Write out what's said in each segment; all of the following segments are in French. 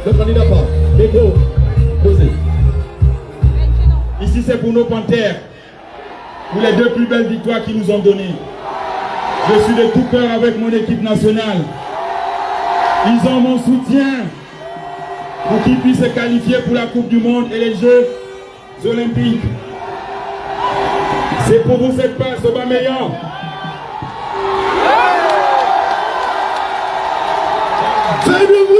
Le candidat part. Micro, posez. Ici, c'est pour nos panthères. Pour les 2 plus belles victoires qu'ils nous ont données. Je suis de tout cœur avec mon équipe nationale. Ils ont mon soutien pour qu'ils puissent se qualifier pour la Coupe du Monde et les Jeux Olympiques. C'est pour vous cette passe, Aubameyang. Fais du bruit!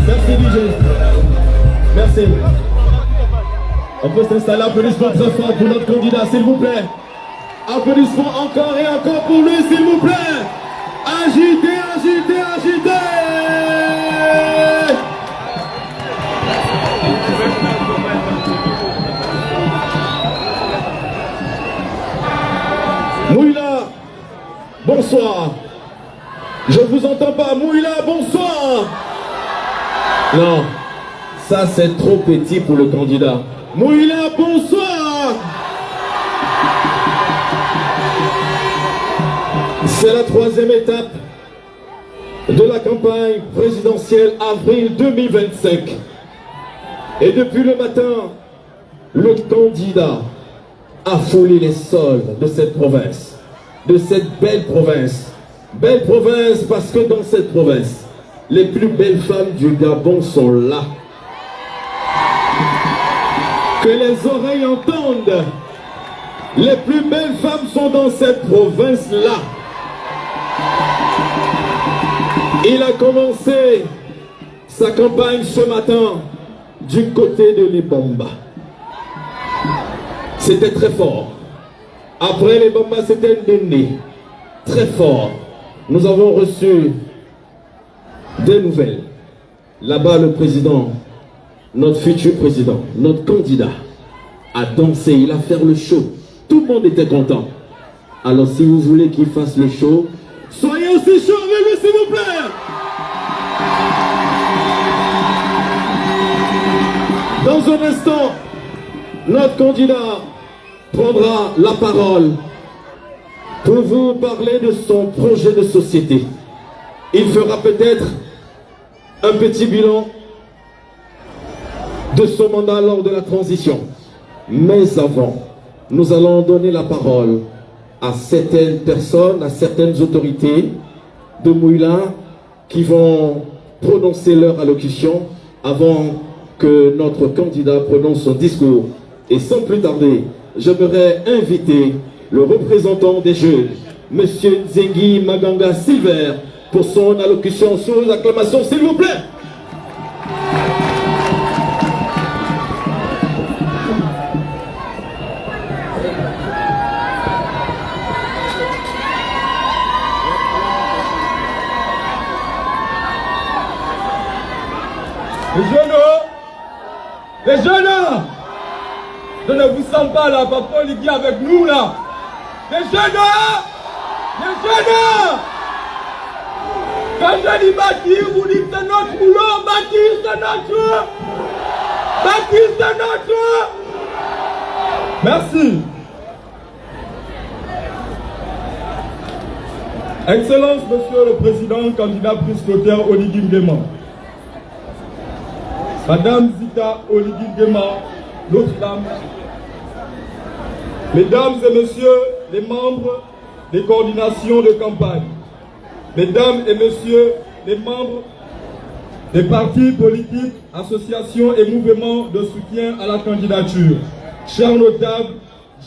Merci DJ. Merci. On peut s'installer. Applaudissements très fort pour notre candidat, s'il vous plaît. Applaudissements encore et encore pour lui, s'il vous plaît. Agitez, agitez, agitez. Mouila, bonsoir. Je ne vous entends pas. Mouila, bonsoir. Non, ça c'est trop petit pour le candidat. Mouila, bonsoir. C'est la 3e étape de la campagne présidentielle avril 2025. Et depuis le matin, le candidat a foulé les sols de cette province, de cette belle province. Belle province parce que dans cette province, les plus belles femmes du Gabon sont là. Que les oreilles entendent. Les plus belles femmes sont dans cette province-là. Il a commencé sa campagne ce matin du côté de Libamba. C'était très fort. Après Libamba, c'était Ndéné. Très fort. Nous avons reçu des nouvelles. Là-bas, le président, notre futur président, notre candidat, a dansé, il a fait le show. Tout le monde était content. Alors, si vous voulez qu'il fasse le show, soyez aussi chaud avec lui, s'il vous plaît. Dans un instant, notre candidat prendra la parole pour vous parler de son projet de société. Il fera peut-être un petit bilan de son mandat lors de la transition. Mais avant, nous allons donner la parole à certaines personnes, à certaines autorités de Mouila qui vont prononcer leur allocution avant que notre candidat prononce son discours. Et sans plus tarder, j'aimerais inviter le représentant des jeunes, M. Nzengi Maganga Silver, pour son allocution sous acclamation, s'il vous plaît. Les jeunes, je ne vous sens pas là, papa Ligui avec nous là. Les jeunes, quand je dis bâtir, vous dites c'est notre boulot, bâtir c'est notre, bâtir c'est notre. Merci. Excellence, Monsieur le Président, candidat Christopher Oligui Nguema. Madame Zita Oligui Nguema, l'autre dame. Mesdames et Messieurs les membres des coordinations de campagne, Mesdames et Messieurs les membres des partis politiques, associations et mouvements de soutien à la candidature, chers notables,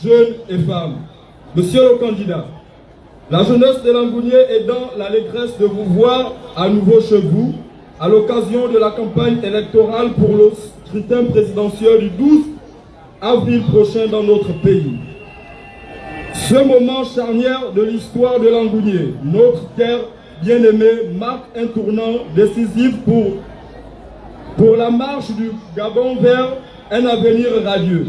jeunes et femmes, Monsieur le candidat, la jeunesse de Langounié est dans l'allégresse de vous voir à nouveau chez vous à l'occasion de la campagne électorale pour le scrutin présidentiel du 12 avril prochain dans notre pays. Ce moment charnière de l'histoire de Langounié, notre terre bien-aimée, marque un tournant décisif pour la marche du Gabon vers un avenir radieux.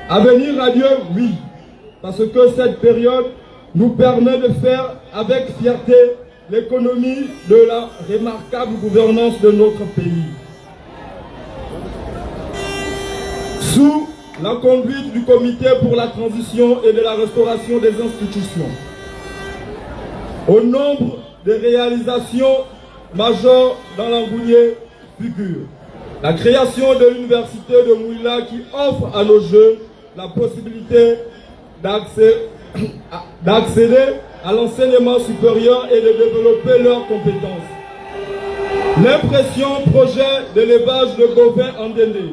Avenir radieux, oui, parce que cette période nous permet de faire avec fierté l'économie de la remarquable gouvernance de notre pays. Sous la conduite du Comité pour la transition et de la restauration des institutions, au nombre des réalisations majeures dans l'Angounié figure la création de l'université de Mouila qui offre à nos jeunes la possibilité d'accéder à l'enseignement supérieur et de développer leurs compétences. L'impression projet d'élevage de bovins en Ndendé,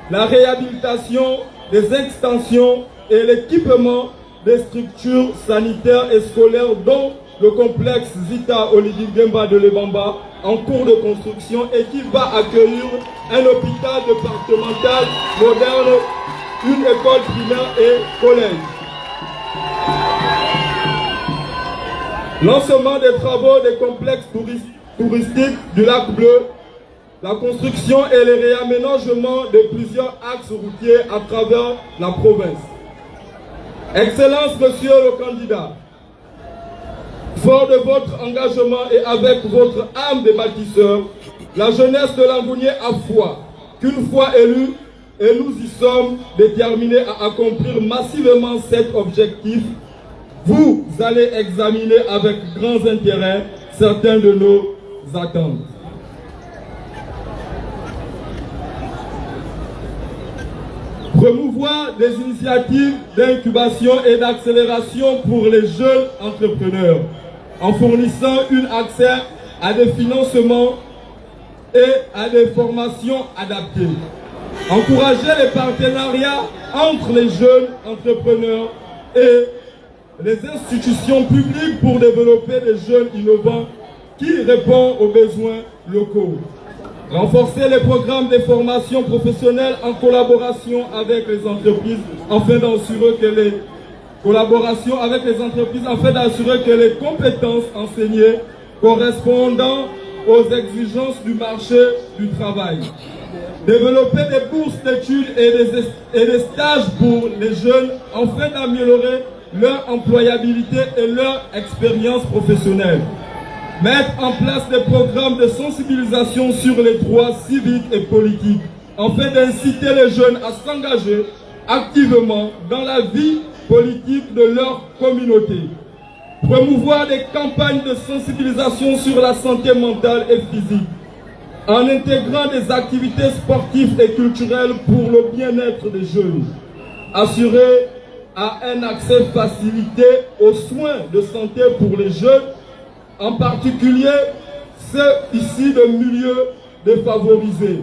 la réhabilitation des extensions et l'équipement des structures sanitaires et scolaires dont le complexe Zita Olidi Gemba de Lebamba en cours de construction et qui va accueillir un hôpital départemental moderne, une école primaire et collège. Lancement des travaux des complexes touristiques du lac Bleu, la construction et le réaménagement de plusieurs axes routiers à travers la province. Excellence, monsieur le candidat, fort de votre engagement et avec votre âme de bâtisseur, la jeunesse de l'Angounié a foi qu'une fois élue, et nous y sommes déterminés à accomplir massivement cet objectif. Vous allez examiner avec grand intérêt certains de nos attentes. Promouvoir des initiatives d'incubation et d'accélération pour les jeunes entrepreneurs en fournissant un accès à des financements et à des formations adaptées. Encourager les partenariats entre les jeunes entrepreneurs et les institutions publiques pour développer des jeunes innovants qui répondent aux besoins locaux. Renforcer les programmes de formation professionnelle en collaboration avec les entreprises afin d'assurer que les compétences enseignées correspondant aux exigences du marché du travail. Développer des bourses d'études et des stages pour les jeunes afin d'améliorer leur employabilité et leur expérience professionnelle. Mettre en place des programmes de sensibilisation sur les droits civiques et politiques afin d'inciter les jeunes à s'engager activement dans la vie politique de leur communauté. Promouvoir des campagnes de sensibilisation sur la santé mentale et physique en intégrant des activités sportives et culturelles pour le bien-être des jeunes. Assurer un accès facilité aux soins de santé pour les jeunes, en particulier ceux ici de milieux défavorisés.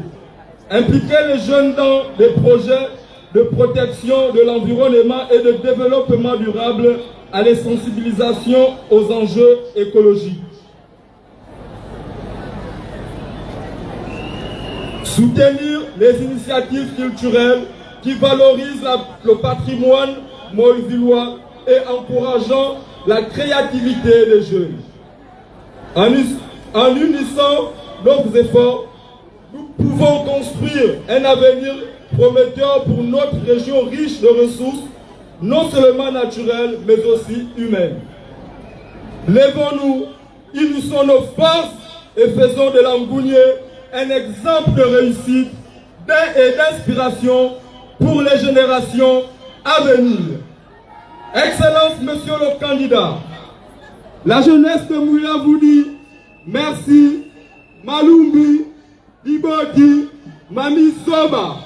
Impliquer les jeunes dans des projets de protection de l'environnement et de développement durable à la sensibilisation aux enjeux écologiques. Soutenir les initiatives culturelles qui valorisent le patrimoine montvillois et encourageant la créativité des jeunes. En unissant nos efforts, nous pouvons construire un avenir prometteur pour notre région riche de ressources, non seulement naturelles, mais aussi humaines. Lèvons-nous, unissons nos forces et faisons de l'Angounié un exemple de réussite et d'inspiration pour les générations à venir. Excellence, monsieur le candidat, la jeunesse de Mouila vous dit merci, Malumbi, Dibodi, Mami Soba.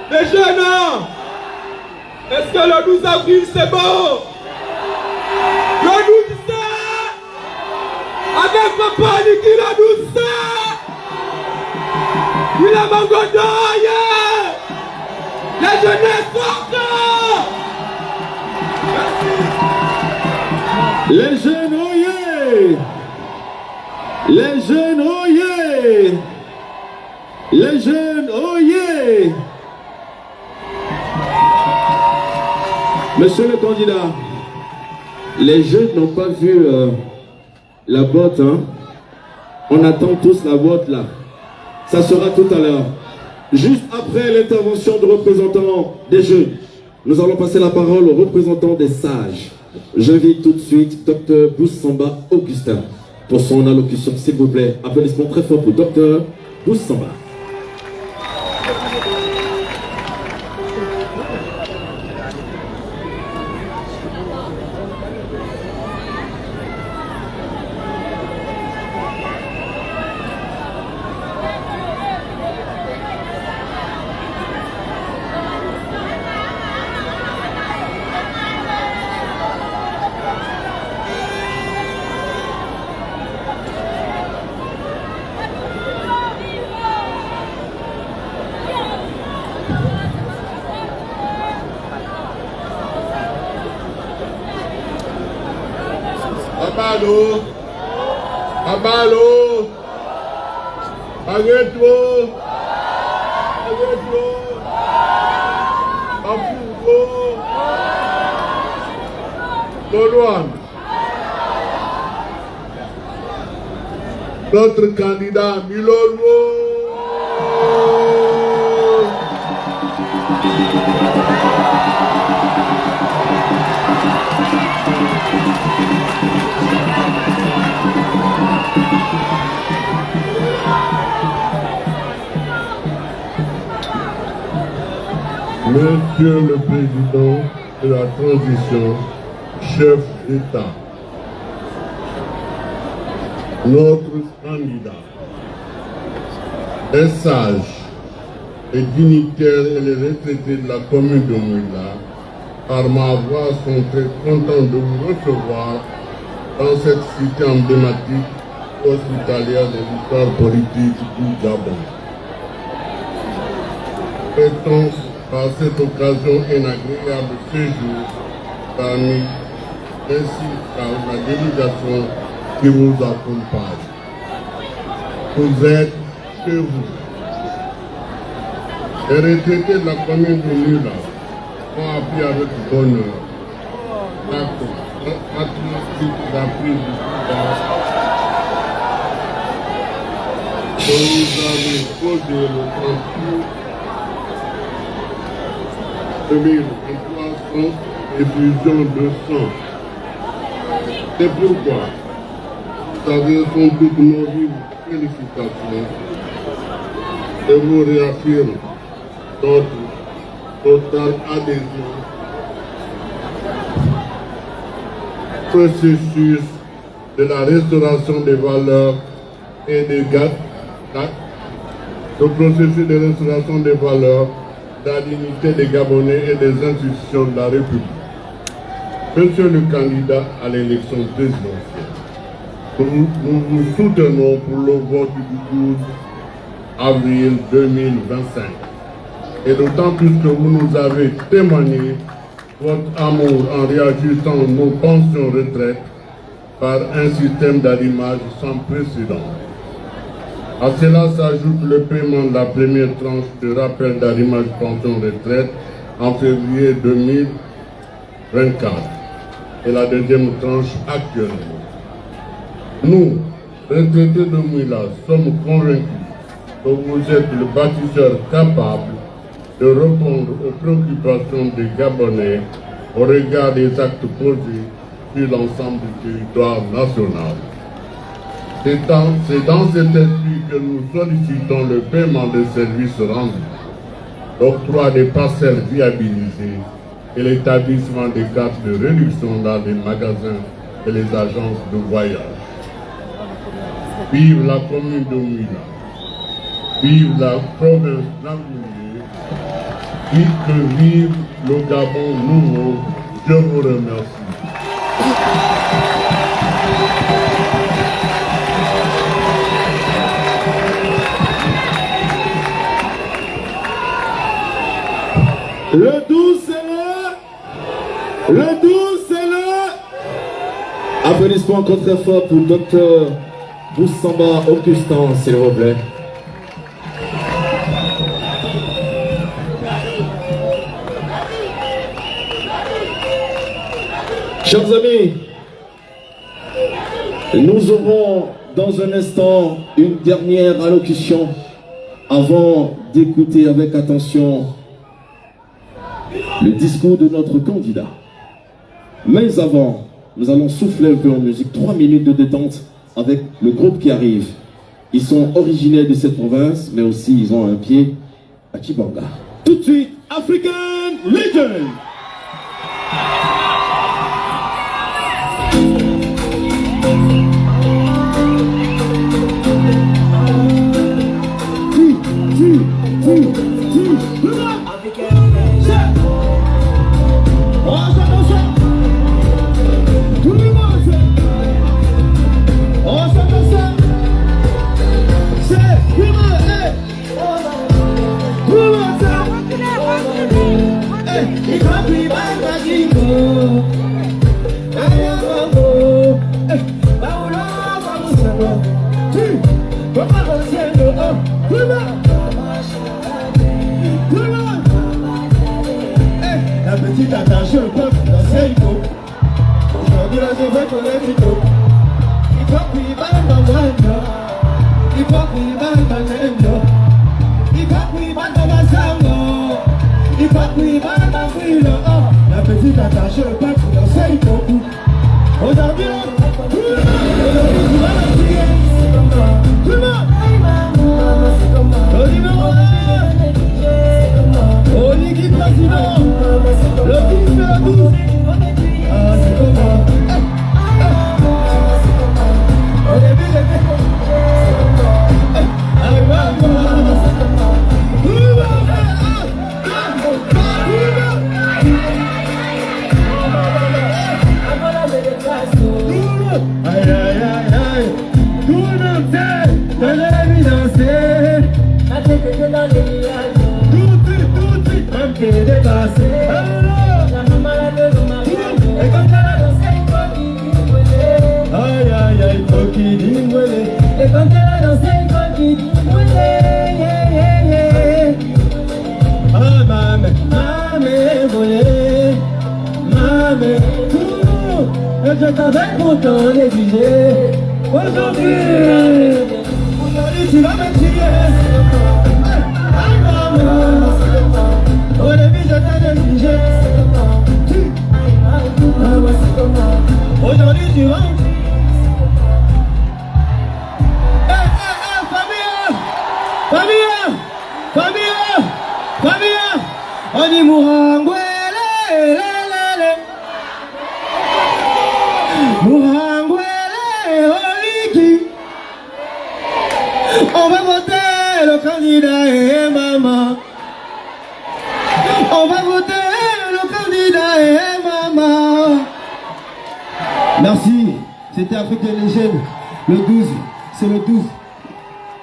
Les jeunes, est-ce que le 12 avril c'est bon? Le 12 avec papa Niki le 12 il a Mangodo, yeah! La jeunesse forte! Les jeunes, oh yeah! Les jeunes, oh yeah! Les jeunes, oh yeah! Monsieur le candidat, les jeunes n'ont pas vu la botte, hein? On attend tous la botte là. Ça sera tout à l'heure. Juste après l'intervention du représentant des jeunes, nous allons passer la parole au représentant des sages. J'invite tout de suite Dr Boussamba Augustin pour son allocution, s'il vous plaît. Applaudissements très forts pour Dr Boussamba. Abalo, Abalo, Baguetto, Baguetto, Afugo, Lodouane. Notre candidat Milolo. Monsieur le Président de la Transition, chef d'État, notre candidat, les sages, les dignitaires et les retraités de la commune de Mouila, par ma voix, sont très contents de vous recevoir dans cette cité emblématique hospitalière de l'histoire politique du Gabon. Souhaitons par cette occasion un agréable séjour parmi ainsi qu'à la délégation qui vous accompagne. Vous êtes chez vous. Les retraités de la commune de Mouila ont appris avec bonheur l'acte patriotique de la prise du pouvoir que vous avez posé le 30 2023 sans effusion de sang. C'est pourquoi vous adressons toutes nos vives félicitations et vous réaffirme notre totale adhésion au processus de la restauration des valeurs et des actes, le processus de restauration des valeurs, la dignité des Gabonais et des institutions de la République. Monsieur le candidat à l'élection présidentielle, nous vous soutenons pour le vote du 12 avril 2025. Et d'autant plus que vous nous avez témoigné votre amour en réajustant nos pensions retraite par un système d'arrimage sans précédent. À cela s'ajoute le paiement de la première tranche de rappel d'arrimage pension retraite en février 2024 et la deuxième tranche actuellement. Nous, retraités de Mouila, sommes convaincus que vous êtes le bâtisseur capable de répondre aux préoccupations des Gabonais au regard des actes posés sur l'ensemble du territoire national. C'est dans cet esprit que nous sollicitons le paiement des services rendus, l'octroi des parcelles viabilisées et l'établissement des cartes de réduction dans les magasins et les agences de voyage. Vive la commune de Mouila, vive la province d'Angoulé, vive le Gabon nouveau. Je vous remercie. Le 12, c'est là. Le 12, c'est là. Applaudissements encore très fort pour Dr Boussamba Augustin, s'il vous plaît. Chers amis, nous aurons dans un instant une dernière allocution avant d'écouter avec attention le discours de notre candidat. Mais avant, nous allons souffler un peu en musique, 3 minutes de détente avec le groupe qui arrive. Ils sont originaires de cette province, mais aussi ils ont un pied à Chibanga. Tout de suite, African Legend! La petite attention au peuple dans ses mots. Aujourd'hui là je veux qu'on est plutôt. Il faut qu'il va dans le monde. Il faut qu'il va dans le monde. Il faut qu'il va dans ma sango. Il faut qu'il va dans le monde. La petite attention au peuple dans ses mots. Aujourd'hui là, aujourd'hui tu vas la prier. Tout le monde. Au numéro 1. Au liquide président. Le 12 et le 12. Ah, c'est comment? Au début, j'étais aïe, aïe, aïe, aïe. Tout le monde sait que j'ai vu danser. Dans les villages. Tout de suite, un pied dépassé. La maman la veut de ma vie. Et quand elle a dansé, il faut qu'il dimouele. Aïe, aïe, aïe, il faut qu'il dimouele. Et quand elle a dansé, il faut qu'il dimouele. Yeah, yeah, yeah. Ah, maman, maman, volé. Maman, tout. Et je t'avais pourtant négligé. Aujourd'hui, tu vas me tirer. Au début je t'ai négligé. Aujourd'hui tu rentres. Famille. On dit Mourangouele, Oliki. On va voter le candidat et maman. On va voter le candidat et maman. Merci, c'était African Legend. Le 12, c'est le 12.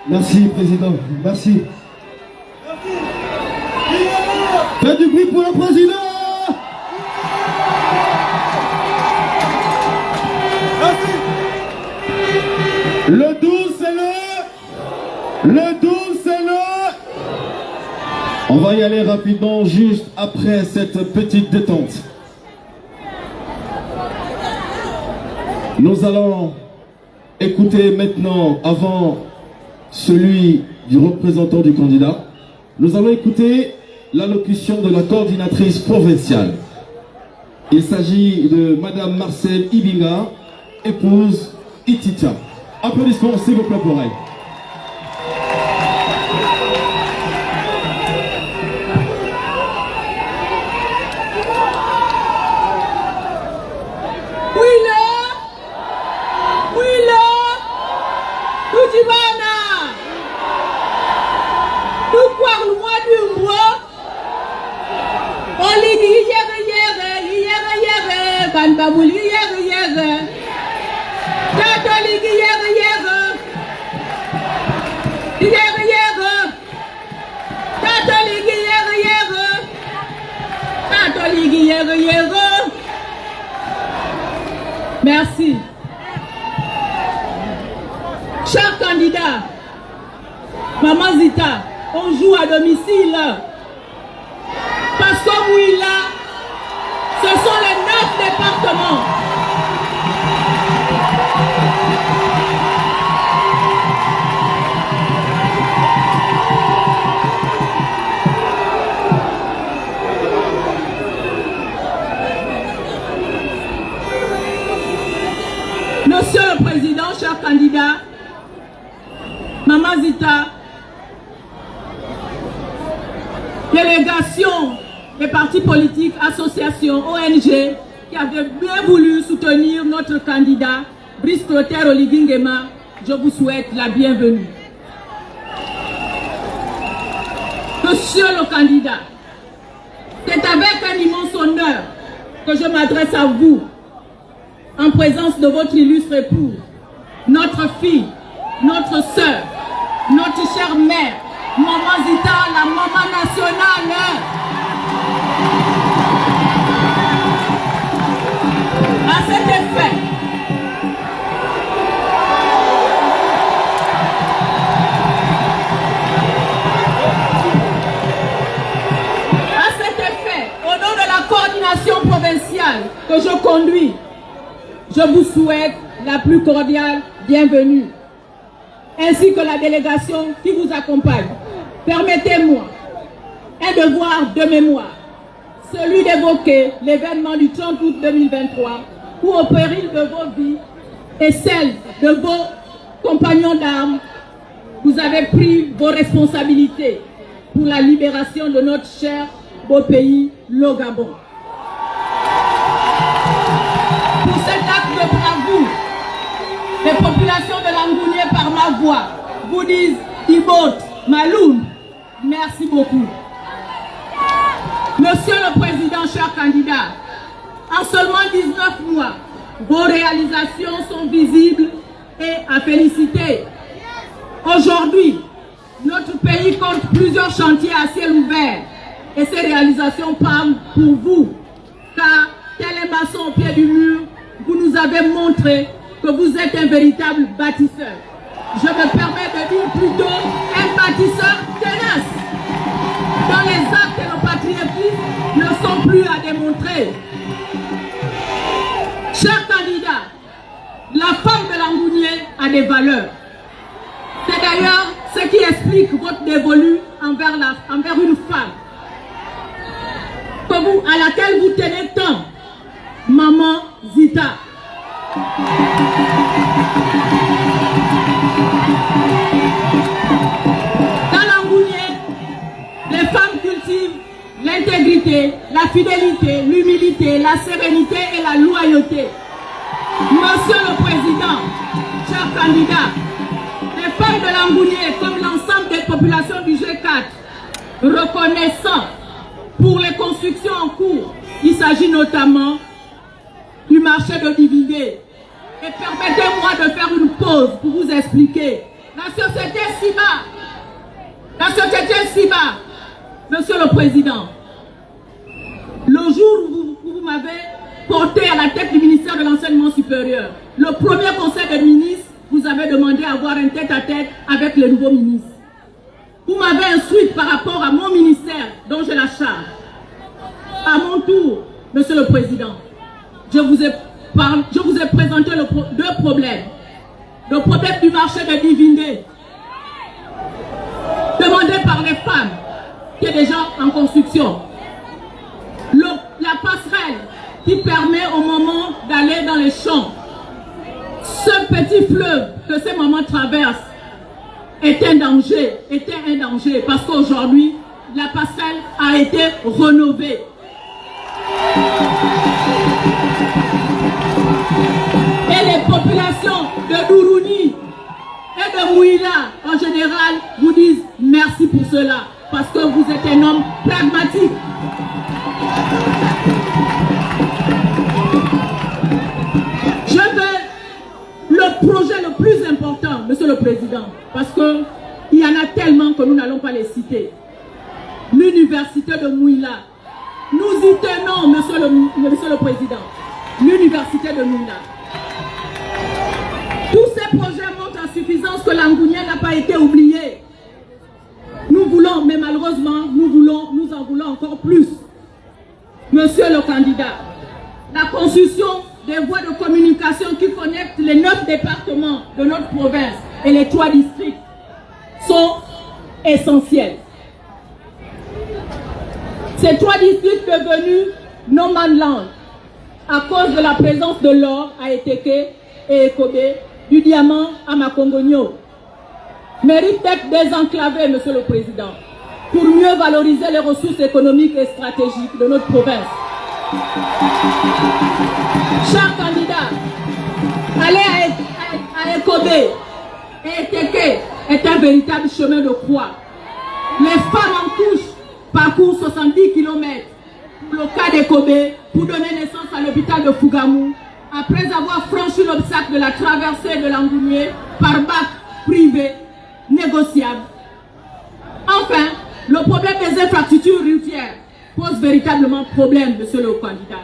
Merci, président. Merci. Faites du bruit pour le président. Merci. Le 12, c'est le 12, c'est le... On va y aller rapidement, juste après cette petite détente. Nous allons écouter maintenant, avant celui du représentant du candidat, nous allons écouter l'allocution de la coordinatrice provinciale. Il s'agit de Madame Marcel Ibinga, épouse Itita. Applaudissements s'il vous plaît pour elle. Merci. Chers candidats, Maman Zita, on joue à domicile. Parce que Mouila, ce sont les 9 départements. Maman Zita, délégation des partis politiques, associations, ONG, qui avaient bien voulu soutenir notre candidat, Brice Clotaire Oligui Nguema, je vous souhaite la bienvenue. Monsieur le candidat, c'est avec un immense honneur que je m'adresse à vous, en présence de votre illustre épouse, notre fille, notre sœur, notre chère mère, Maman Zita, la maman nationale. À cet effet, au nom de la coordination provinciale que je conduis, je vous souhaite la plus cordiale bienvenue, ainsi que la délégation qui vous accompagne. Permettez-moi un devoir de mémoire, celui d'évoquer l'événement du 30 août 2023, où au péril de vos vies et celle de vos compagnons d'armes, vous avez pris vos responsabilités pour la libération de notre cher beau pays, le Gabon. Pour cet acte de bravoure, les populations de Langounié, par ma voix, vous disent Ibot, Maloum, merci beaucoup. Monsieur le Président, cher candidat, en seulement 19 mois, vos réalisations sont visibles et à féliciter. Aujourd'hui, notre pays compte plusieurs chantiers à ciel ouvert et ces réalisations parlent pour vous, car tel un maçon au pied du mur, vous nous avez montré que vous êtes un véritable bâtisseur. Je me permets de dire plutôt un bâtisseur tenace, dont les actes et le patriotisme ne sont plus à démontrer. Cher candidat, la femme de Langounié a des valeurs. C'est d'ailleurs ce qui explique votre dévolu envers une femme à laquelle vous tenez tant, Maman Zita. Dans Langounié, les femmes cultivent l'intégrité, la fidélité, l'humilité, la sérénité et la loyauté. Monsieur le Président, cher candidat, les femmes de Langounié, comme l'ensemble des populations du G4, reconnaissant pour les constructions en cours, il s'agit notamment du marché de Dividé. Et permettez-moi de faire une pause pour vous expliquer. La société Siba, Monsieur le Président, le jour où vous m'avez porté à la tête du ministère de l'Enseignement supérieur, le premier conseil des ministres, vous avez demandé à avoir un tête-à-tête avec le nouveau ministre. Vous m'avez instruite par rapport à mon ministère dont j'ai la charge. À mon tour, Monsieur le Président, je vous ai présenté deux problèmes. Le problème du marché de Dividé, demandé par les femmes, qui est déjà en construction. La passerelle qui permet au moment d'aller dans les champs. Ce petit fleuve que ces mamans traversent était un danger, parce qu'aujourd'hui, la passerelle a été rénovée. Et les populations de Dourouni et de Mouila, en général, vous disent merci pour cela, parce que vous êtes un homme pragmatique. Je veux le projet le plus important, Monsieur le Président, parce qu'il y en a tellement que nous n'allons pas les citer. L'université de Mouila. Nous y tenons, Monsieur le Président. L'université de Mouila. Tous ces projets montrent en suffisance que Langounié n'a pas été oublié. Nous voulons, mais malheureusement, nous en voulons encore plus. Monsieur le candidat, la construction des voies de communication qui connectent les 9 départements de notre province et les 3 districts sont essentiels. Ces 3 districts devenus no man land à cause de la présence de l'or à Eteke et Ekobe, du diamant à Makongogno. mérite d'être désenclavé, Monsieur le Président, pour mieux valoriser les ressources économiques et stratégiques de notre province. Chers candidats, aller à Ekobé et Eteke est un véritable chemin de croix. Les femmes en couche parcourent 70 km pour le cas d'Ekobé pour donner naissance à l'hôpital de Fougamou après avoir franchi l'obstacle de la traversée de l'Angounié par bac privé négociable. Enfin, le problème des infrastructures routières pose véritablement problème, monsieur le candidat.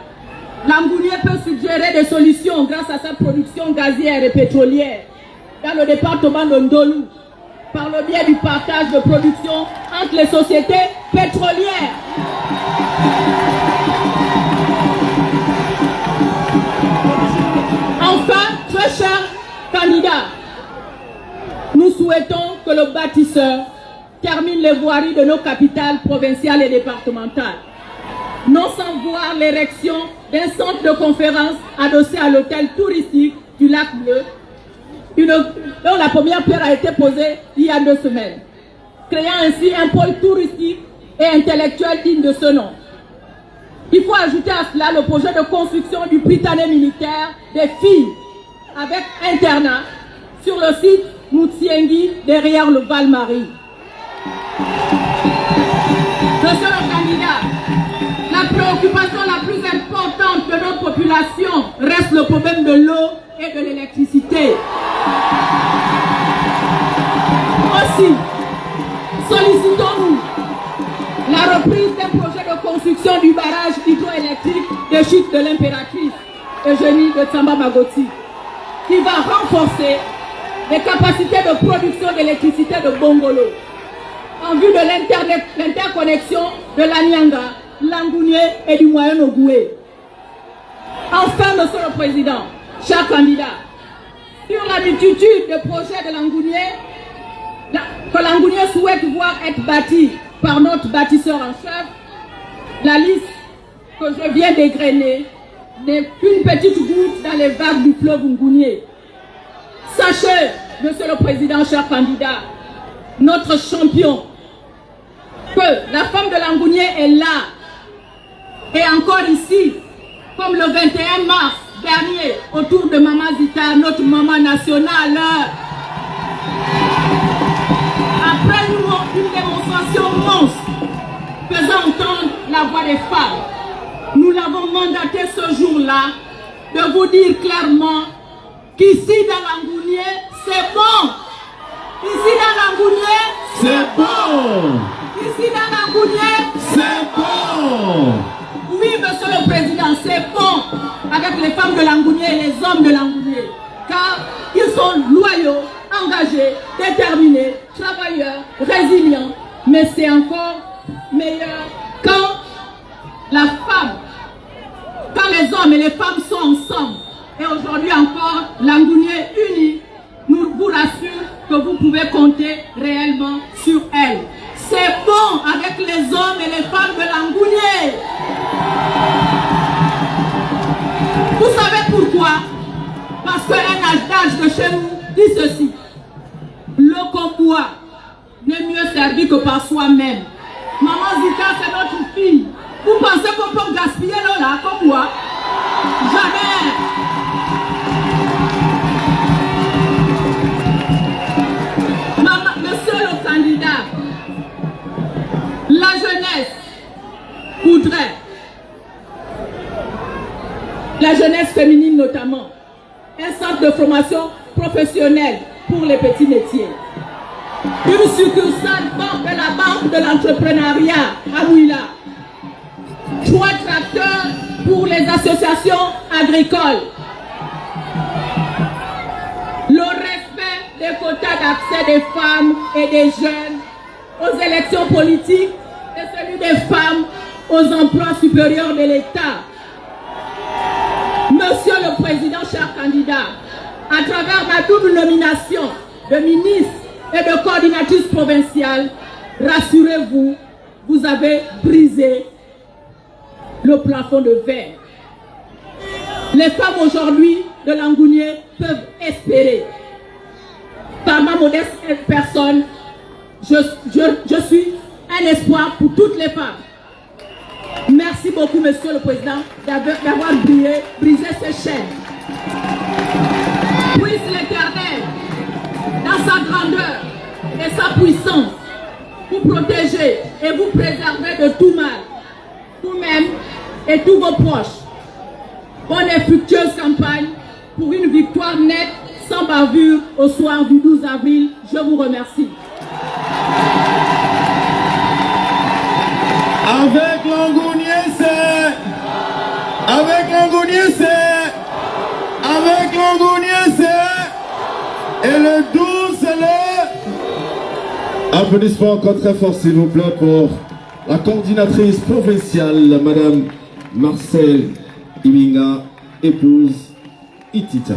L'Angounié peut suggérer des solutions grâce à sa production gazière et pétrolière dans le département de Ndolou, par le biais du partage de production entre les sociétés pétrolières. Enfin, très chers candidats, nous souhaitons que le bâtisseur termine les voiries de nos capitales provinciales et départementales, non sans voir l'érection d'un centre de conférence adossé à l'hôtel touristique du Lac Bleu, dont la première pierre a été posée il y a 2 semaines, créant ainsi un pôle touristique et intellectuel digne de ce nom. Il faut ajouter à cela le projet de construction du Prytanée militaire des filles avec internat sur le site Moutiengi derrière le Val-Marie. Monsieur le candidat, la préoccupation la plus importante de notre population reste le problème de l'eau et de l'électricité. Aussi, sollicitons-nous la reprise des projets de construction du barrage hydroélectrique de chute de l'impératrice Eugénie de Tsamba Magoti, qui va renforcer les capacités de production d'électricité de Bongolo en vue de l'interconnexion de l'Anyanga, l'Angounié et du Moyen-Ogoué. Enfin, Monsieur le Président, chers candidats, sur la multitude de projets de l'Angounié, que l'Angounié souhaite voir être bâti par notre bâtisseur en chef, la liste que je viens d'égrener n'est qu'une petite goutte dans les vagues du fleuve Ngounié. Sachez, Monsieur le Président, chers candidats, notre champion, que la femme de l'Angounié est là et encore ici, comme le 21 mars dernier, autour de Maman Zita, notre maman nationale. Après une démonstration monstre faisant entendre la voix des femmes, nous l'avons mandaté ce jour-là de vous dire clairement qu'ici dans l'Angounié, c'est bon. Ici dans l'Angounié, C'est bon. Ici dans l'Angounié, C'est bon. Oui, Monsieur le Président, c'est bon avec les femmes de l'Angounié et les hommes de l'Angounié, car ils sont loyaux, engagés, déterminés, travailleurs, résilients, mais c'est encore meilleur quand la femme, quand les hommes et les femmes sont ensemble. Et aujourd'hui encore, l'Angounié unie nous vous rassure que vous pouvez compter réellement sur elle. C'est bon avec les hommes et les femmes de l'Angounié. Vous savez pourquoi? Parce qu'un adage de chez nous dit ceci: l'eau qu'on boit n'est mieux servie que par soi-même. Maman Zita, c'est notre fille. Vous pensez qu'on peut gaspiller l'eau là comme moi? Jamais. Monsieur le candidat, la jeunesse voudrait, la jeunesse féminine notamment, un centre de formation professionnelle pour les petits métiers, une succursale de la banque de l'entrepreneuriat à Ouila, 3 tracteurs pour les associations agricoles, le respect des quotas d'accès des femmes et des jeunes aux élections politiques et celui des femmes aux emplois supérieurs de l'État. Monsieur le Président, chers candidats, à travers ma double nomination de ministre et de coordinatrice provinciale, rassurez-vous, vous avez brisé le plafond de verre. Les femmes aujourd'hui de l'Angounié peuvent espérer, par ma modeste personne, je suis un espoir pour toutes les femmes. Merci beaucoup, Monsieur le Président, d'avoir brisé ces chaînes. Puisse l'Éternel, dans sa grandeur et sa puissance, vous protéger et vous préserver de tout mal, vous-même et tous vos proches. Bonne et fructueuse campagne pour une victoire nette, sans bavure, au soir du 12 avril. Je vous remercie. Avec Langounier, et le 12, c'est le... Applaudissements encore très forts, s'il vous plaît, pour la coordinatrice provinciale, Madame Marcel Ibinga, épouse Itita.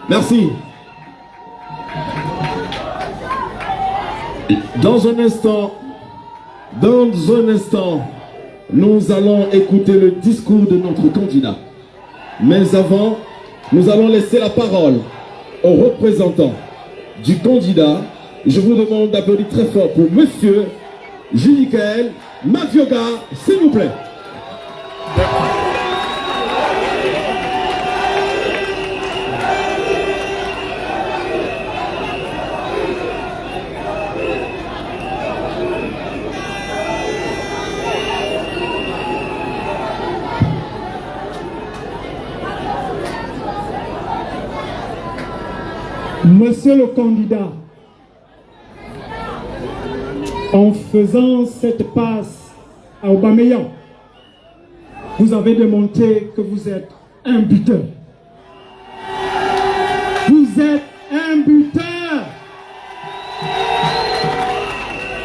Merci. Dans un instant, nous allons écouter le discours de notre candidat. Mais avant, nous allons laisser la parole aux représentants du candidat. Je vous demande d'applaudir très fort pour Monsieur Jules-Michael Mavioga, s'il vous plaît. Monsieur le candidat, en faisant cette passe à Aubameyang, vous avez démontré que vous êtes un buteur. Vous êtes un buteur.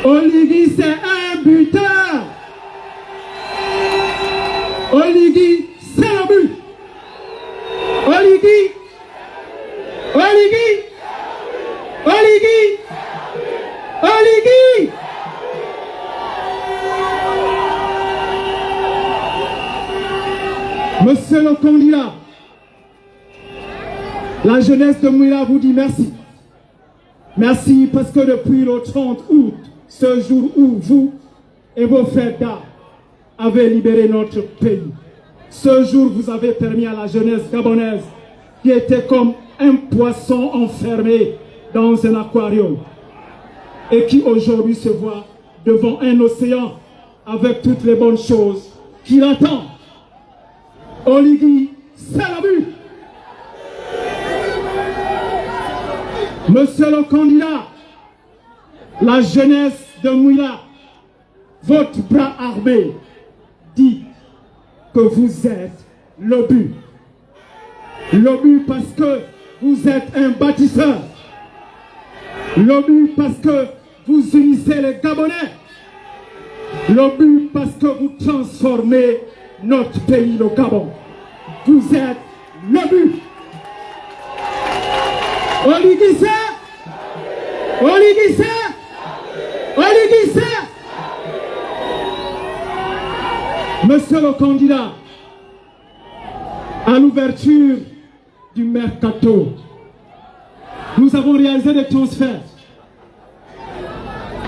Oligui, c'est un buteur. Oligui, c'est le but. Oligui. Monsieur le candidat, la jeunesse de Mouila vous dit merci. Merci parce que depuis le 30 août, ce jour où vous et vos frères d'armes avez libéré notre pays, ce jour vous avez permis à la jeunesse gabonaise qui était comme un poisson enfermé dans un aquarium et qui aujourd'hui se voit devant un océan avec toutes les bonnes choses qui l'attendent. Oligui, c'est le but. Monsieur le candidat, la jeunesse de Mouila, votre bras armé, dit que vous êtes le but. Le but parce que vous êtes un bâtisseur. Le but parce que vous unissez les Gabonais. Le but parce que vous transformez notre pays, le Gabon. Vous êtes le but. Oligui, Monsieur le candidat, à l'ouverture du mercato, nous avons réalisé des transferts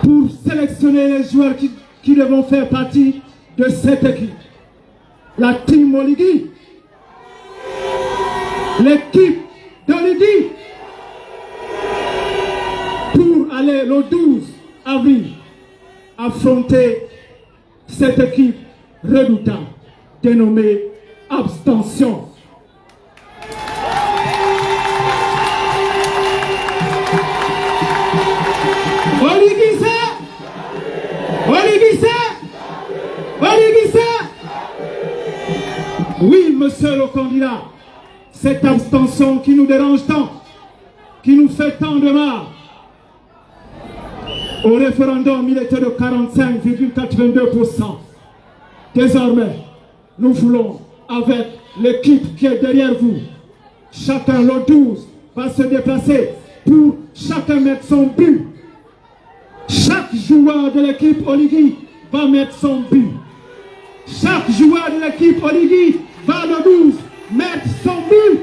pour sélectionner les joueurs qui devront faire partie de cette équipe. La team Oligui, l'équipe d'Oligui, pour aller le 12 avril affronter cette équipe redoutable dénommée Abstention. Oui, monsieur le candidat, cette abstention qui nous dérange tant, qui nous fait tant de mal. Au référendum, il était de 45,82%. Désormais, nous voulons, avec l'équipe qui est derrière vous, chacun le 12 va se déplacer pour chacun mettre son but. Chaque joueur de l'équipe Oligui va mettre son but. Chaque joueur de l'équipe Oligui va le 12 mettre son but.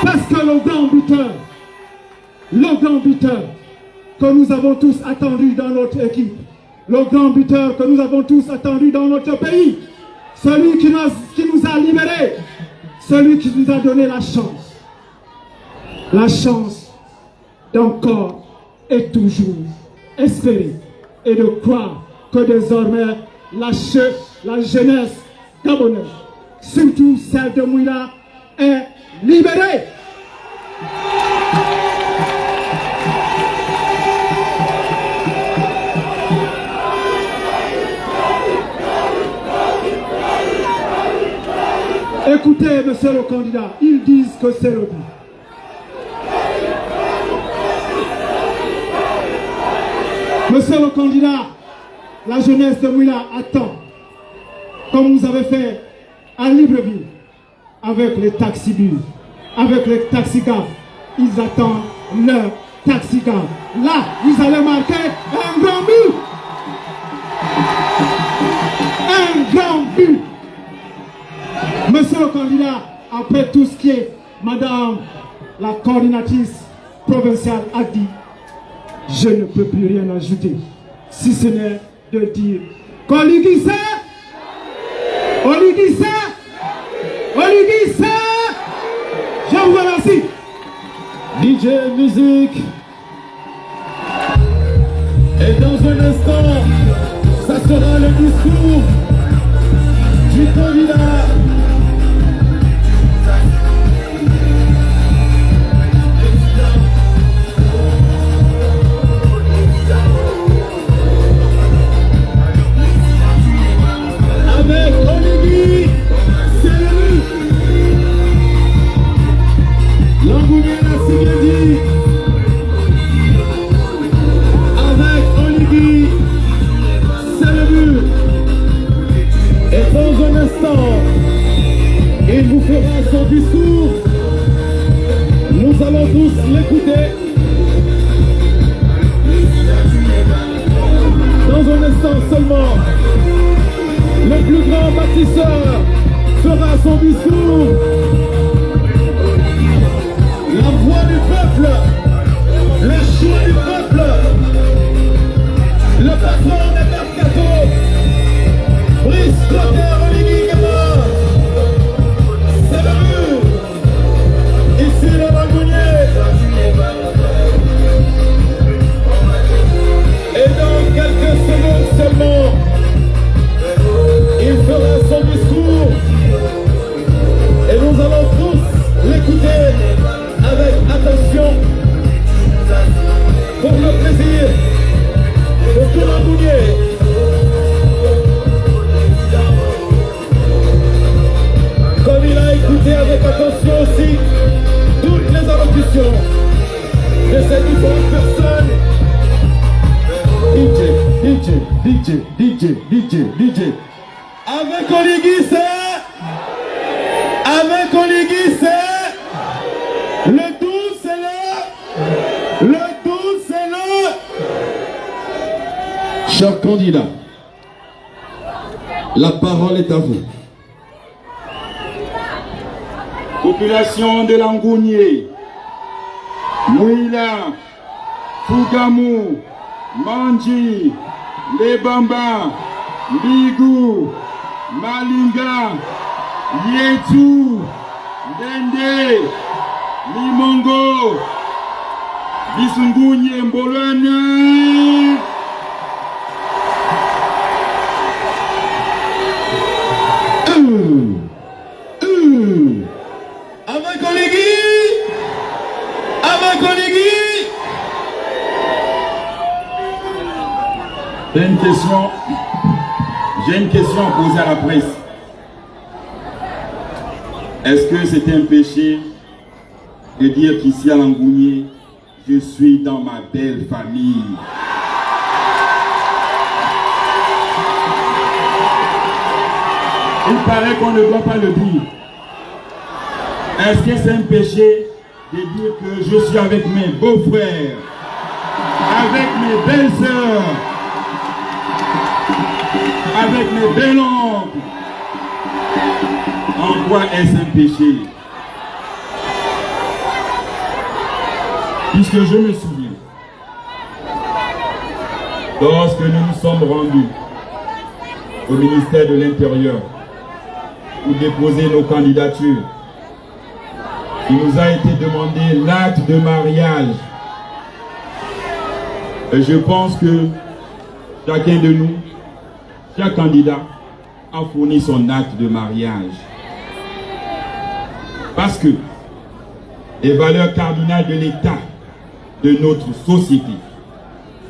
Parce que le grand buteur, le grand buteur que nous avons tous attendu dans notre équipe, le grand buteur que nous avons tous attendu dans notre pays, celui qui nous a libérés, celui qui nous a donné la chance d'encore et toujours espérer et de croire que désormais la jeunesse gabonaise, surtout celle de Mouila, est libérée. Écoutez, monsieur le candidat, ils disent que c'est le but. Monsieur le candidat, la jeunesse de Mouila attend, comme vous avez fait à Libreville, avec les taxibus, avec les taxicabs. Ils attendent leur taxicab. Là, vous allez marquer un grand but. Un grand but. Monsieur le candidat, après tout ce qui est Madame la coordinatrice provinciale a dit, je ne peux plus rien ajouter, si ce n'est de dire qu'Oligissa, je vous remercie. DJ musique. Et dans un instant, ça sera le discours du candidat. Avec Oligui, c'est lui. Langounier l'a si bien dit. Avec Oligui, c'est le but. Et dans un instant, il vous fera son discours. Nous allons tous l'écouter. Dans un instant seulement, le plus grand bâtisseur fera son discours. La voix du peuple, le choix du peuple, le patron des mercato, Brice Clotaire-Oligui Gaba, c'est le but, ici le Langounier. Et dans quelques secondes seulement, il fera son discours et nous allons tous l'écouter avec attention pour le plaisir de tout Langounier. Comme il a écouté avec attention aussi toutes les allocutions de ces différentes personnes. DJ. Avec Oligui, c'est le 12, c'est le 12, c'est le. Chers candidats, la parole est à vous. Population de Langounier, Mouila, Fougamou, Mandji, Lebamba, Bigou, Malinga, Yetu, Dende, Limongo, Bisungunye, Mbolane. Avec Oligui, J'ai une question à poser à la presse. Est-ce que c'est un péché de dire qu'ici à Langounier, je suis dans ma belle famille? Il paraît qu'on ne doit pas le dire. Est-ce que c'est un péché de dire que je suis avec mes beaux-frères, avec mes belles-sœurs, avec mes belles-oncles? En quoi est-ce un péché? Puisque je me souviens, lorsque nous nous sommes rendus au ministère de l'Intérieur pour déposer nos candidatures, il nous a été demandé l'acte de mariage. Et je pense que chacun de nous, chaque candidat, a fourni son acte de mariage. Parce que les valeurs cardinales de l'État, de notre société,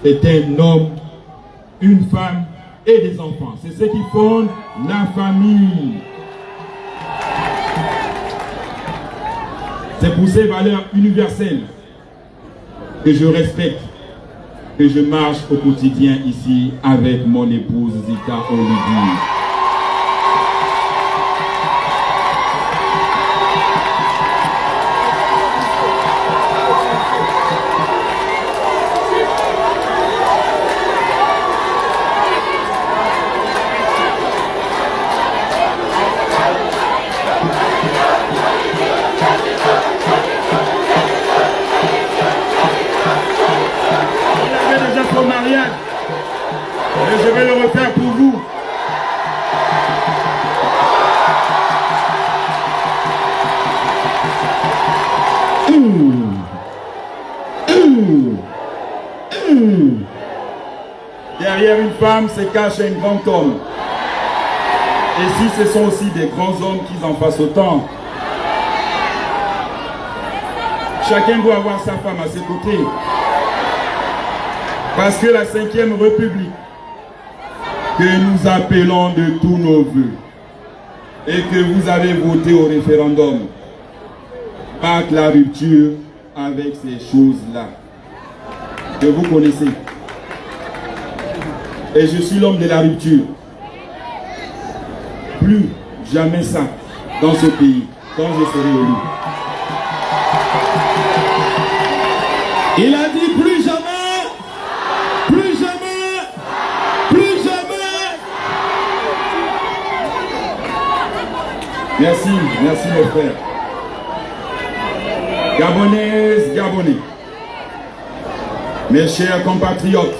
c'est un homme, une femme et des enfants. C'est ce qui fonde la famille. C'est pour ces valeurs universelles que je respecte, que je marche au quotidien ici avec mon épouse Zita Olivier. Je vais le refaire pour vous. Derrière une femme se cache un grand homme. Et si ce sont aussi des grands hommes qui en fassent autant, chacun doit avoir sa femme à ses côtés. Parce que la 5e République, que nous appelons de tous nos voeux, et que vous avez voté au référendum, marque la rupture avec ces choses-là que vous connaissez. Et je suis l'homme de la rupture. Plus jamais ça dans ce pays, quand je serai élu. Il a dit plus jamais, plus jamais, plus jamais. Merci, merci mes frères. Gabonaises, Gabonais, mes chers compatriotes,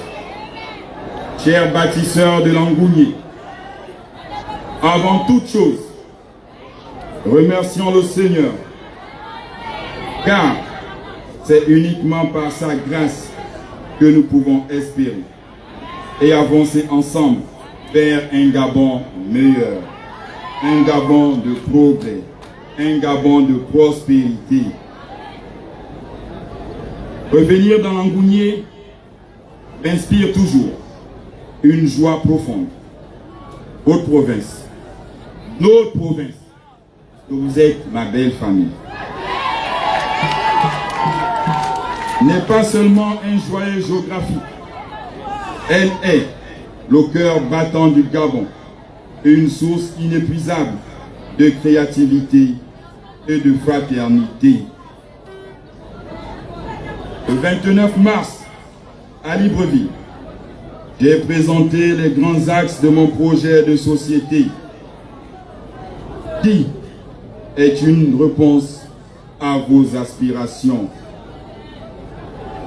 chers bâtisseurs de Langounier, avant toute chose, remercions le Seigneur, car c'est uniquement par sa grâce que nous pouvons espérer et avancer ensemble vers un Gabon meilleur, un Gabon de progrès, un Gabon de prospérité. Revenir dans Langounier m'inspire toujours une joie profonde. Votre province, notre province, vous êtes ma belle famille, n'est pas seulement un joyau géographique, elle est le cœur battant du Gabon, une source inépuisable de créativité et de fraternité. Le 29 mars, à Libreville, j'ai présenté les grands axes de mon projet de société, qui est une réponse à vos aspirations.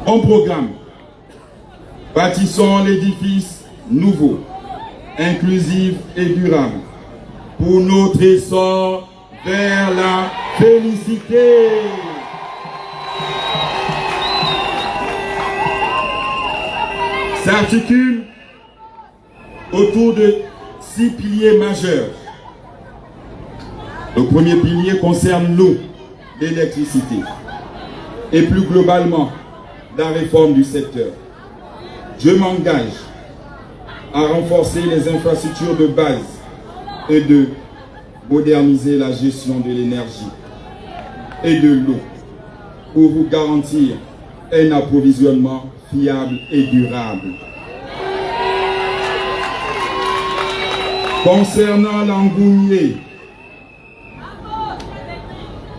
Mon programme, bâtissons l'édifice nouveau, inclusif et durable, pour notre essor vers la félicité. S'articule autour de 6 piliers majeurs. Le premier pilier concerne l'eau, l'électricité et plus globalement la réforme du secteur. Je m'engage à renforcer les infrastructures de base et de moderniser la gestion de l'énergie et de l'eau pour vous garantir un approvisionnement fiable et durable. Concernant Langounier,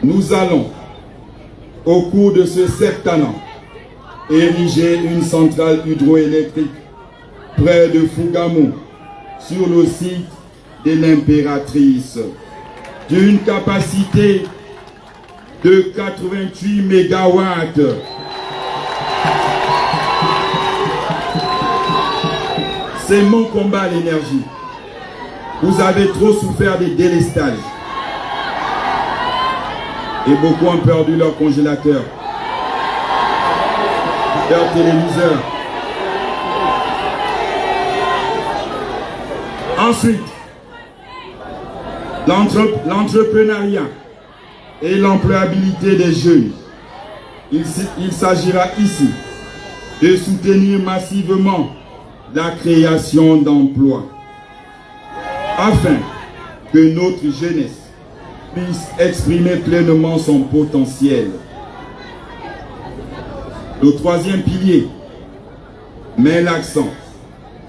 nous allons, au cours de ce septennat, ériger une centrale hydroélectrique près de Fougamou, sur le site de l'Impératrice, d'une capacité de 88 mégawatts. C'est mon combat, l'énergie. Vous avez trop souffert des délestages. Et beaucoup ont perdu leur congélateur, leur téléviseur. Ensuite, l'entrepreneuriat et l'employabilité des jeunes. Il s'agira ici de soutenir massivement la création d'emplois afin que notre jeunesse puisse exprimer pleinement son potentiel. Le troisième pilier met l'accent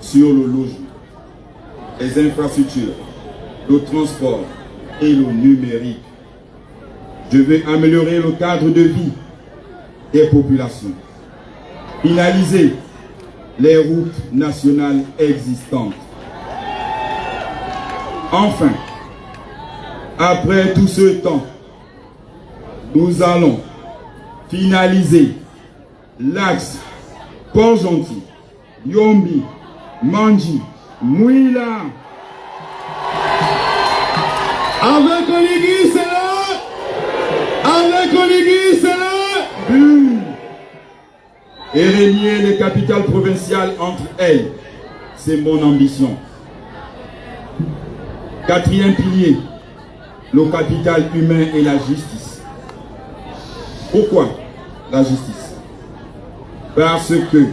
sur le logement, les infrastructures, le transport et le numérique. Je veux améliorer le cadre de vie des populations, finaliser les routes nationales existantes. Enfin, après tout ce temps, nous allons finaliser l'axe Port-Gentil, Yombi, Mandji, Mouila. Avec Oligui, c'est là. Avec Oligui, c'est là. Et relier les capitales provinciales entre elles. C'est mon ambition. Quatrième pilier, le capital humain et la justice. Pourquoi la justice? Parce que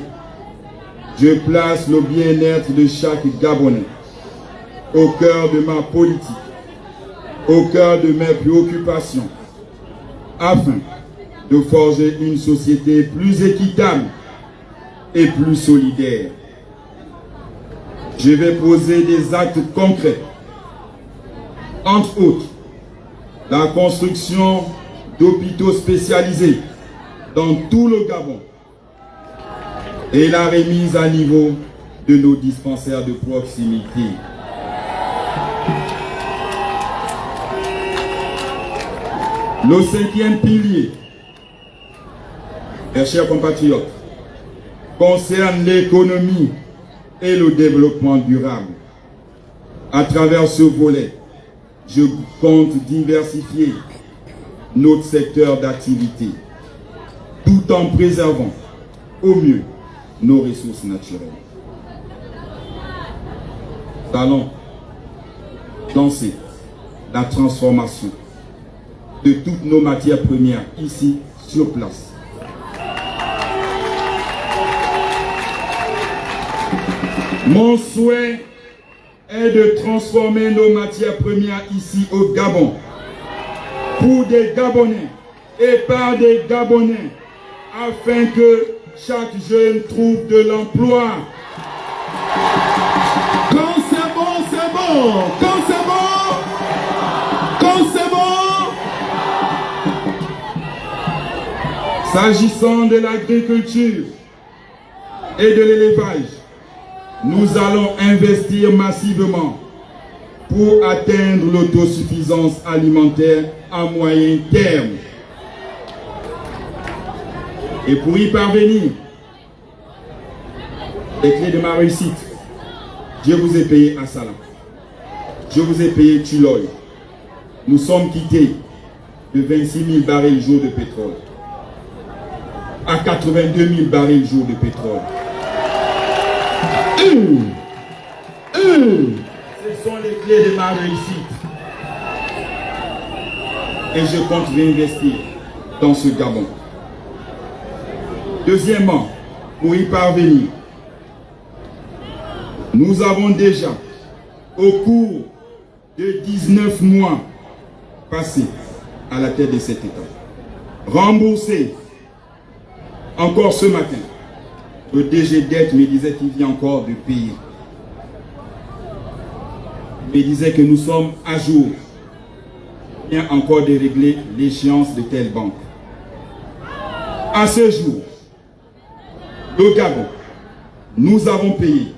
je place le bien-être de chaque Gabonais au cœur de ma politique, au cœur de mes préoccupations, afin de forger une société plus équitable et plus solidaire. Je vais poser des actes concrets, entre autres, la construction d'hôpitaux spécialisés dans tout le Gabon et la remise à niveau de nos dispensaires de proximité. Le cinquième pilier, mes chers compatriotes, concerne l'économie et le développement durable. À travers ce volet, je compte diversifier notre secteur d'activité, tout en préservant au mieux nos ressources naturelles. Nous allons lancer la transformation de toutes nos matières premières ici, sur place. Mon souhait est de transformer nos matières premières ici au Gabon, pour des Gabonais et par des Gabonais, afin que chaque jeune trouve de l'emploi. Quand c'est bon, c'est bon. Quand c'est bon, quand c'est bon. S'agissant de l'agriculture et de l'élevage, nous allons investir massivement pour atteindre l'autosuffisance alimentaire à moyen terme. Et pour y parvenir, les clés de ma réussite, je vous ai payé à Salam, je vous ai payé Tuloy. Nous sommes quittés de 26 000 barils jour de pétrole à 82 000 barils jour de pétrole. Ce sont les clés de ma réussite. Et je compte réinvestir dans ce Gabon. Deuxièmement, pour y parvenir, nous avons déjà, au cours de 19 mois passés à la tête de cet État, remboursé. Encore ce matin, le DG Dette me disait qu'il vient encore de payer. Il me disait que nous sommes à jour. Il vient encore de régler l'échéance de telle banque. À ce jour, le Gabon, nous avons payé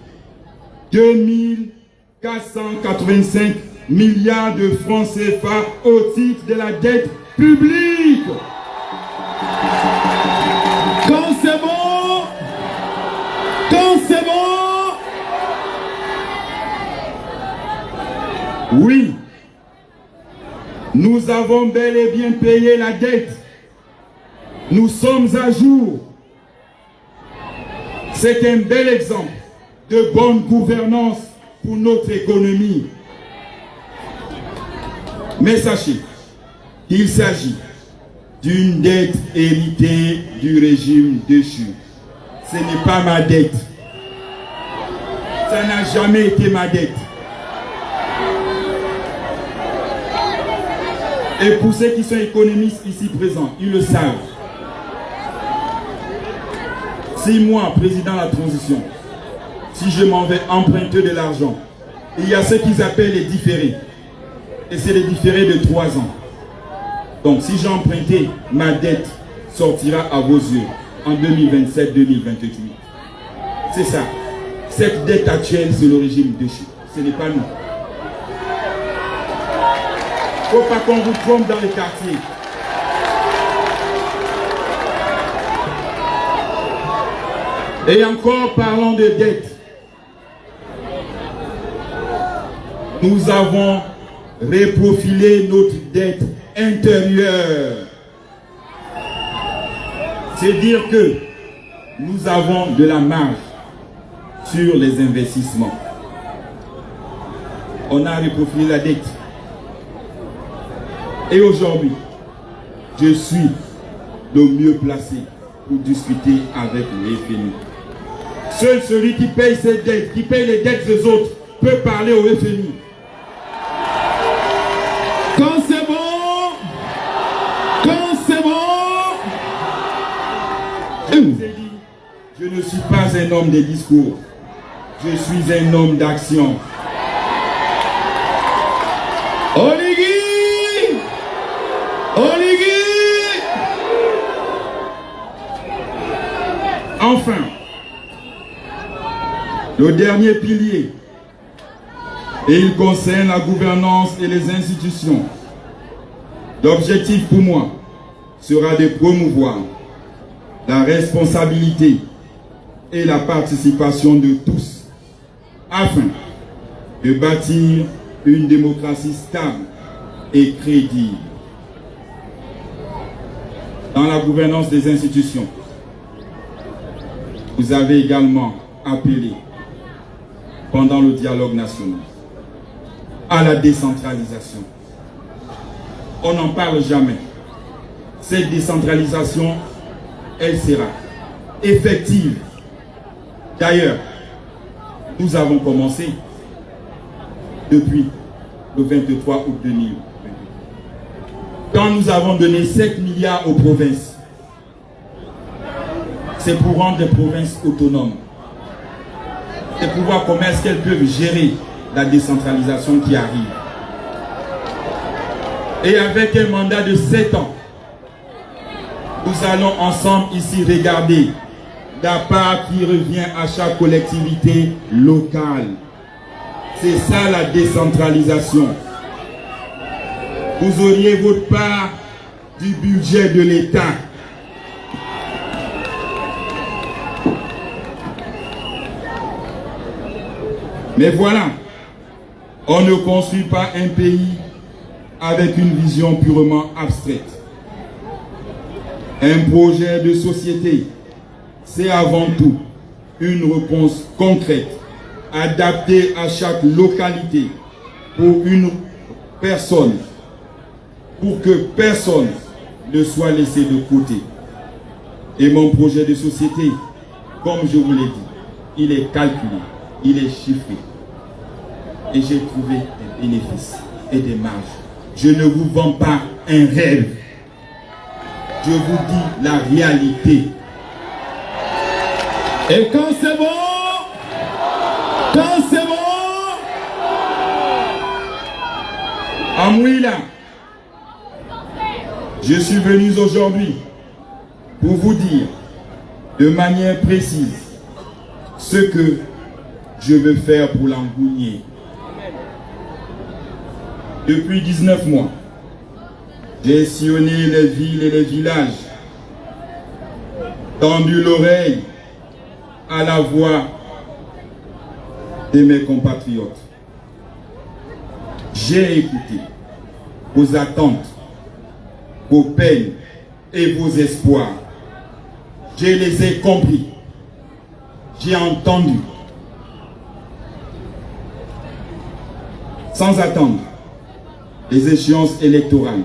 2485 milliards de francs CFA au titre de la dette publique. Quand c'est bon, Nous avons bel et bien payé la dette. Nous sommes à jour. C'est un bel exemple de bonne gouvernance pour notre économie. Mais sachez qu'il s'agit d'une dette héritée du régime déchu. Ce n'est pas ma dette. Ça n'a jamais été ma dette. Et pour ceux qui sont économistes ici présents, ils le savent. Si moi, président de la transition, si je m'en vais emprunter de l'argent, il y a ce qu'ils appellent les différés. Et c'est les différés de 3 ans. Donc si j'ai emprunté, ma dette sortira à vos yeux en 2027-2028. C'est ça. Cette dette actuelle, c'est le régime déchu. Ce n'est pas nous. Il ne faut pas qu'on vous trompe dans les quartiers. Et encore parlant de dette, nous avons reprofilé notre dette intérieure. C'est dire que nous avons de la marge sur les investissements. On a reprofilé la dette. Et aujourd'hui, je suis le mieux placé pour discuter avec le FMI. Seul celui qui paye ses dettes, qui paye les dettes des autres, peut parler au FMI. Quand c'est bon, Je vous ai dit, je ne suis pas un homme de discours. Je suis un homme d'action. Oligui, Enfin, le dernier pilier, et il concerne la gouvernance et les institutions. L'objectif pour moi sera de promouvoir la responsabilité et la participation de tous afin de bâtir une démocratie stable et crédible. Dans la gouvernance des institutions, vous avez également appelé, pendant le dialogue national, à la décentralisation. On n'en parle jamais. Cette décentralisation, elle sera effective. D'ailleurs, nous avons commencé depuis le 23 août 2020. Quand nous avons donné 7 milliards aux provinces, c'est pour rendre les provinces autonomes. C'est pour voir comment est-ce qu'elles peuvent gérer la décentralisation qui arrive. Et avec un mandat de 7 ans, nous allons ensemble ici regarder la part qui revient à chaque collectivité locale. C'est ça la décentralisation. Vous auriez votre part du budget de l'État. Mais voilà, on ne construit pas un pays avec une vision purement abstraite. Un projet de société, c'est avant tout une réponse concrète, adaptée à chaque localité pour une personne, pour que personne ne soit laissé de côté. Et mon projet de société, comme je vous l'ai dit, il est calculé, il est chiffré. Et j'ai trouvé des bénéfices et des marges. Je ne vous vends pas un rêve. Je vous dis la réalité. et quand c'est bon, À Mouila, je suis venu aujourd'hui pour vous dire de manière précise ce que je veux faire pour l'Angounier. Depuis 19 mois, j'ai sillonné les villes et les villages, tendu l'oreille à la voix de mes compatriotes. J'ai écouté vos attentes, vos peines et vos espoirs. Je les ai compris. J'ai entendu. Sans attendre les échéances électorales,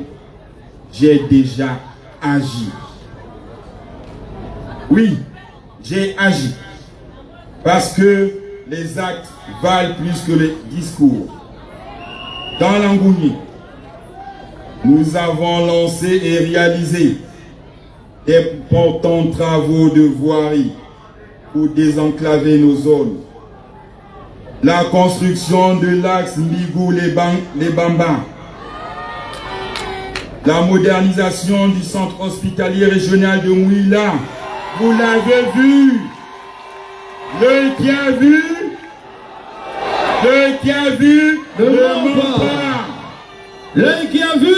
j'ai déjà agi. Oui, j'ai agi. Parce que les actes valent plus que les discours. Dans l'Angounié, nous avons lancé et réalisé d'importants travaux de voirie pour désenclaver nos zones. La construction de l'axe Mbigou-les-Bamba, la modernisation du centre hospitalier régional de Mouila, vous l'avez vu. L'œil qui a vu, l'œil qui a vu, ne ment pas. L'œil qui a vu,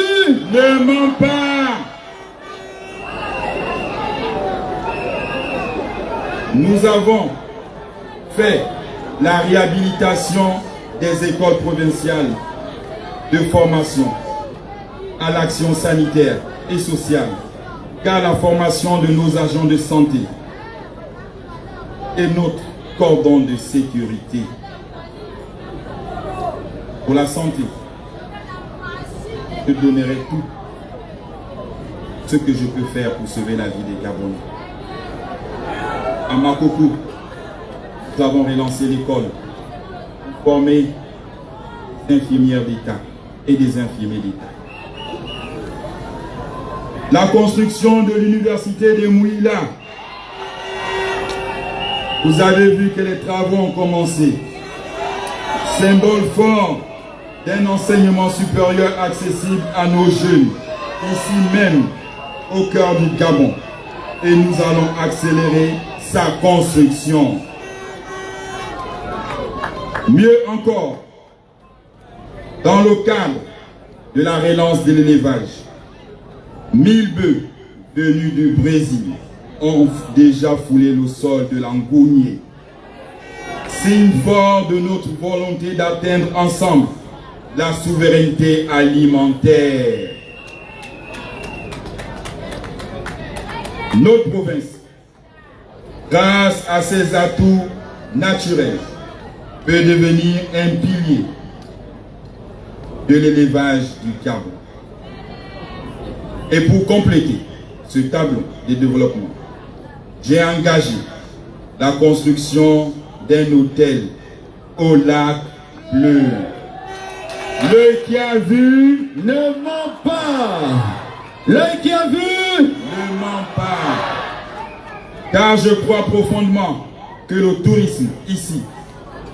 ne ment pas. Nous avons fait la réhabilitation des écoles provinciales de formation à l'action sanitaire et sociale, car la formation de nos agents de santé est notre cordon de sécurité. Pour la santé, je donnerai tout ce que je peux faire pour sauver la vie des Gabonais. À Makoko, nous avons relancé l'école pour former des infirmières d'État et des infirmiers d'État. La construction de l'université de Mouila, vous avez vu que les travaux ont commencé. Symbole fort d'un enseignement supérieur accessible à nos jeunes, ici même au cœur du Gabon. Et nous allons accélérer sa construction. Mieux encore, dans le cadre de la relance de l'élevage, 1000 bœufs venus du Brésil ont déjà foulé le sol de l'Angounié. Signe fort de notre volonté d'atteindre ensemble la souveraineté alimentaire. Notre province, grâce à ses atouts naturels, peut devenir un pilier de l'élevage du Gabon. Et pour compléter ce tableau de développement, j'ai engagé la construction d'un hôtel au lac Bleu. L'œil qui a vu ne ment pas. L'œil qui a vu ne ment pas. Car je crois profondément que le tourisme ici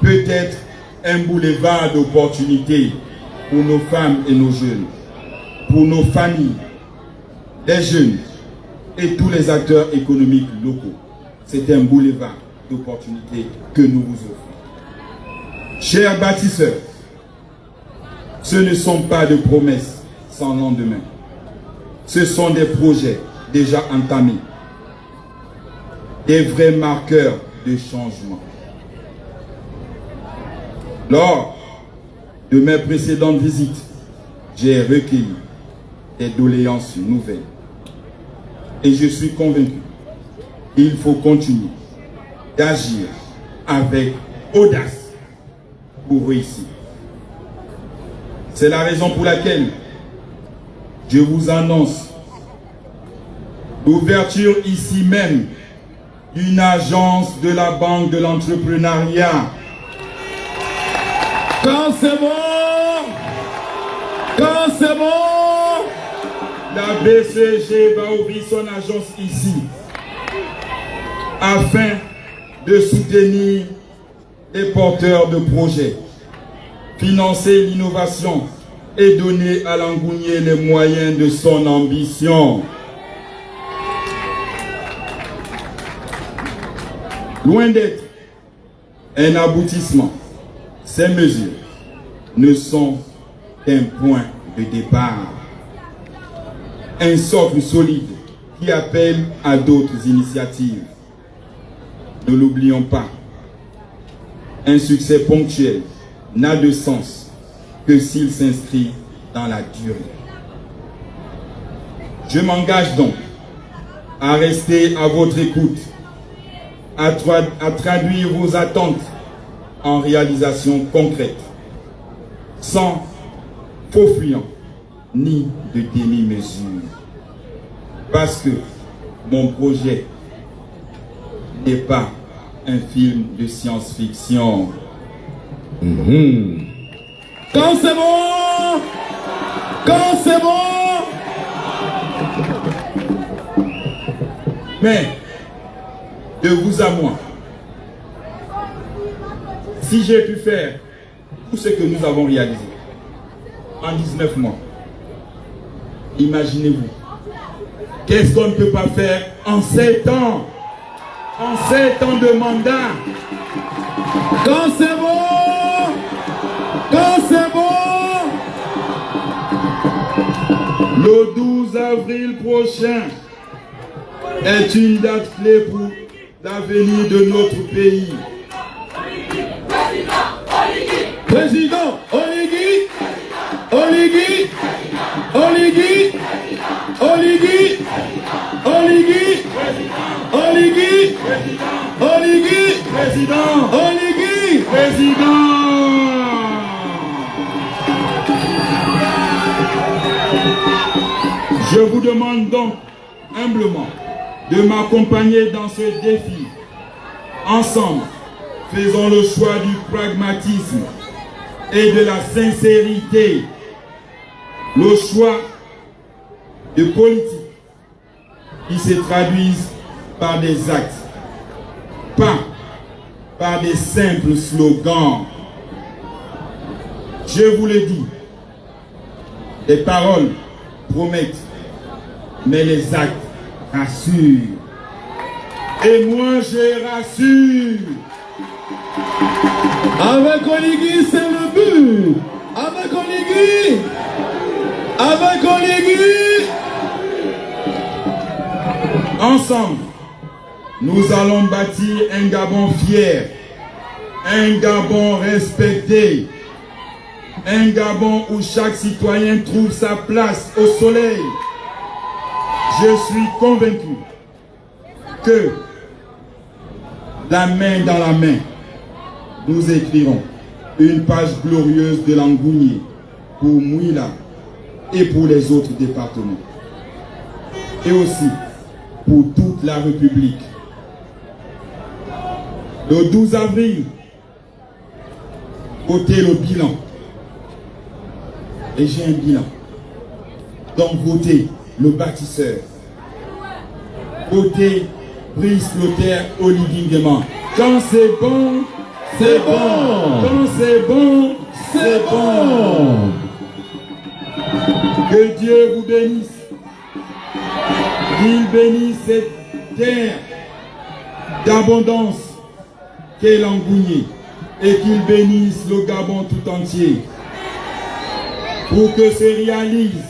peut être un boulevard d'opportunités pour nos femmes et nos jeunes, pour nos familles, les jeunes et tous les acteurs économiques locaux. C'est un boulevard d'opportunités que nous vous offrons. Chers bâtisseurs, ce ne sont pas de promesses sans lendemain. Ce sont des projets déjà entamés, des vrais marqueurs de changement. Lors de mes précédentes visites, j'ai recueilli des doléances nouvelles. Et je suis convaincu qu'il faut continuer d'agir avec audace pour réussir. C'est la raison pour laquelle je vous annonce l'ouverture ici même d'une agence de la Banque de l'entrepreneuriat. Quand c'est bon, quand c'est bon, la BCG va ouvrir son agence ici afin de soutenir les porteurs de projets, financer l'innovation et donner à l'Angounié les moyens de son ambition. Loin d'être un aboutissement, ces mesures ne sont qu'un point de départ, un socle solide qui appelle à d'autres initiatives. Ne l'oublions pas, un succès ponctuel n'a de sens que s'il s'inscrit dans la durée. Je m'engage donc à rester à votre écoute, à traduire vos attentes en réalisation concrète, sans faux fuyant ni de demi-mesure. Parce que mon projet n'est pas un film de science-fiction. Quand c'est bon, quand c'est bon. Mais, de vous à moi, si j'ai pu faire tout ce que nous avons réalisé en 19 mois, imaginez-vous, qu'est-ce qu'on ne peut pas faire en 7 ans? En 7 ans de mandat. Quand c'est bon, quand c'est bon. Le 12 avril prochain est une date clé pour l'avenir de notre pays. Président Oligui, Oligui, Oligui, Oligui, Oligui, Oligui, Oligui, Président, Oligui, Président. Je vous demande donc humblement de m'accompagner dans ce défi. Ensemble, faisons le choix du pragmatisme et de la sincérité. Le choix de politique qui se traduisent par des actes, pas par des simples slogans. Je vous le dis, les paroles promettent, mais les actes rassurent. Et moi, je rassure. Avec Oligui, c'est le but. Avec Oligui. Avec Oligui. Ensemble, nous allons bâtir un Gabon fier, un Gabon respecté, un Gabon où chaque citoyen trouve sa place au soleil. Je suis convaincu que, la main dans la main, nous écrirons une page glorieuse de l'Angounié pour Mouila et pour les autres départements. Et aussi pour toute la République. Le 12 avril, votez le bilan. Et j'ai un bilan. Donc votez le bâtisseur. Votez Brice Clotaire Oligui Nguema. Quand c'est bon, c'est bon. Quand c'est bon, c'est bon. Que Dieu vous bénisse. Qu'il bénisse cette terre d'abondance qu'est l'Angounié et qu'il bénisse le Gabon tout entier pour que se réalise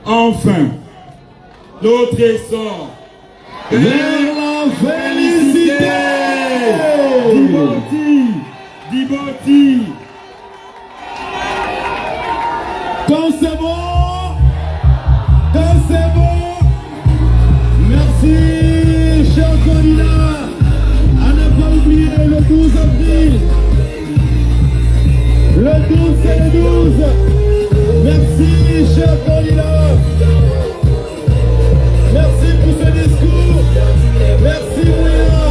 enfin notre essor vers la félicité. Diboti. Quand c'est bon, quand c'est bon. Merci, chers candidats. À ne pas oublier le 12 avril. Le 12, c'est le 12. Merci, chers candidats. Merci pour ce discours. Merci, Mouila.